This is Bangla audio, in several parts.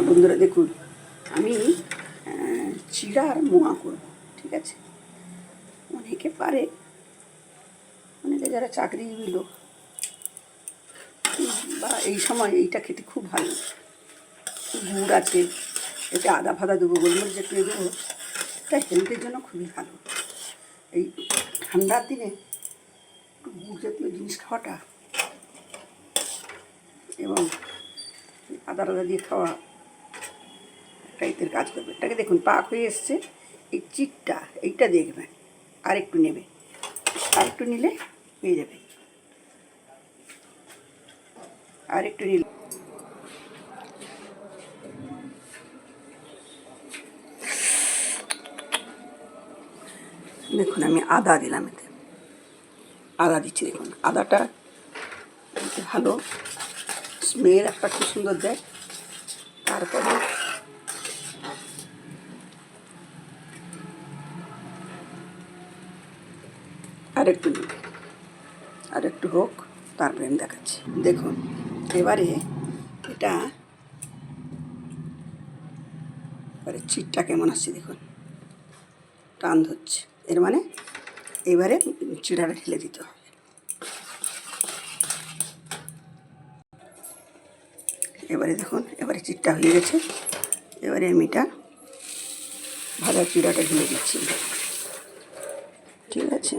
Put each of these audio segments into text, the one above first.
বন্ধুরা দেখুন, আমি চিড়ার মোয়া করব, ঠিক আছে। অনেকে পারে, অনেকে যারা চাকরিজীবী লোক বা এই সময় এইটা খেতে খুব ভালো। গুড় আছে, এতে আদা ফাদা দেবো, গোলমরিচ একটু দেবো, এটা হেলথের জন্য খুবই ভালো। এই ঠান্ডার দিনে একটু গুড় জাতীয় জিনিস খাওয়াটা এবং আদা টাদা দিয়ে খাওয়া একটা এদের কাজ করবে। এটাকে দেখুন পাক হয়ে এসছে। এই চিটটা এইটা দেখবেন, আর একটু নেবে, আর একটু নিলে হয়ে যাবে, আর একটু নিলে। দেখুন আমি আদা দিলাম, এতে আদা দিচ্ছি। দেখুন আদাটা ভালো স্মেল একটা খুব সুন্দর দেয়। তারপরে আর একটু নিন, আর একটু হোক, তারপরে আমি দেখাচ্ছি। দেখুন এবারে এটা এবারে চিটটা কেমন আসছে দেখুন, টান ধরছে, এর মানে এবারে চিড়াটা ঢেলে দিতে হবে। এবারে দেখুন, এবারে চিটটা হয়ে গেছে। এবারে আমি এটা ভাজা চিড়াটা ঢেলে দিচ্ছি, ঠিক আছে।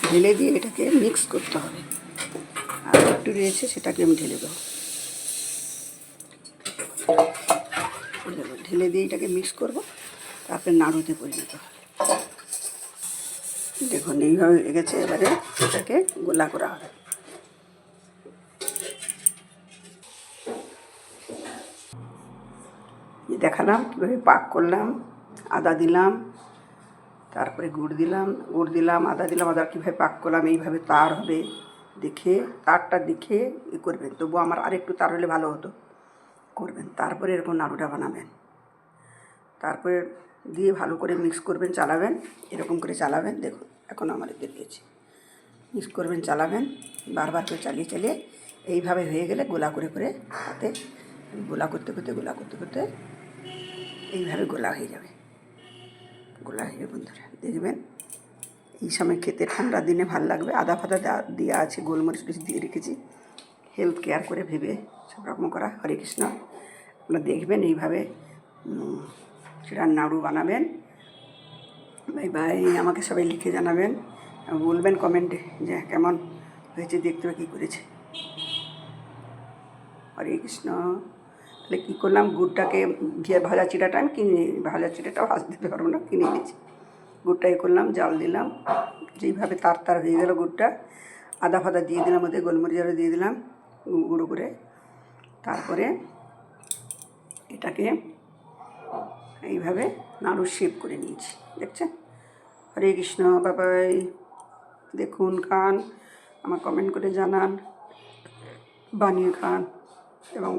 ঢেলে দিয়ে এটাকে মিক্স করতে হবে। আর একটু রয়েছে, সেটাকে আমি ঢেলে দেবো। ঢেলে দিয়ে এটাকে মিক্স করবো, তারপরে নাড়ুতে পরিণত হবে। দেখুন এইভাবে হয়ে গেছে। এবারে এটাকে গোলা করা হবে। দেখালাম কীভাবে পাক করলাম। আদা দিলাম, তারপরে গুড় দিলাম, আদা দিলাম, আদা কীভাবে পাক করলাম। এইভাবে তার হবে দেখে, তারটা দেখে করবেন। তবু আমার আরেকটু তার হলে ভালো হতো, করবেন। তারপরে এরকম নাড়ুটা বানাবেন, তারপরে দিয়ে ভালো করে মিক্স করবেন, চালাবেন, এরকম করে চালাবেন। দেখুন এখন আমার দেখিয়েছি, মিক্স করবেন, চালাবেন, বারবার করে চালিয়ে চালিয়ে এইভাবে হয়ে গেলে গোলা করে করে হাতে গোলা করতে করতে এইভাবে গোলা হয়ে যাবে। গোলা হয়ে বন্ধুরা দেখবেন, এই সময় খেতে ঠান্ডার দিনে ভালো লাগবে। আদা ফাদা দেওয়া আছে, গোলমরিচ টরিচ দিয়ে রেখেছি, হেলথ কেয়ার করে ভেবে সব রকম করা। হরে কৃষ্ণ। আপনারা দেখবেন এইভাবে চিড়ার নাড়ু বানাবেন। Bye bye. আমাকে সবাই লিখে জানাবেন, বলবেন কমেন্টে যে কেমন হয়েছে, দেখতে কী করেছে। হরে কৃষ্ণ। তাহলে কী করলাম, গুড়টাকে ভাজা চিড়াটা আমি কিনে, ভাজা চিড়াটাও ভাজতে দিতে পারবো না, কিনে এনেছি। গুড়টা করলাম, জাল দিলাম, যেইভাবে তার হয়ে গেল গুড়টা, আদা ফাদা দিয়ে দিলাম, ওদের গোলমরিচ দিয়ে দিলাম গুঁড়ো করে। তারপরে এটাকে এইভাবে নাড়ুর শেপ করে নিয়েছি, দেখছেন। হরে কৃষ্ণ। বাবাই। দেখুন, খান, আমার কমেন্ট করে জানান, বানিয়ে খান এবং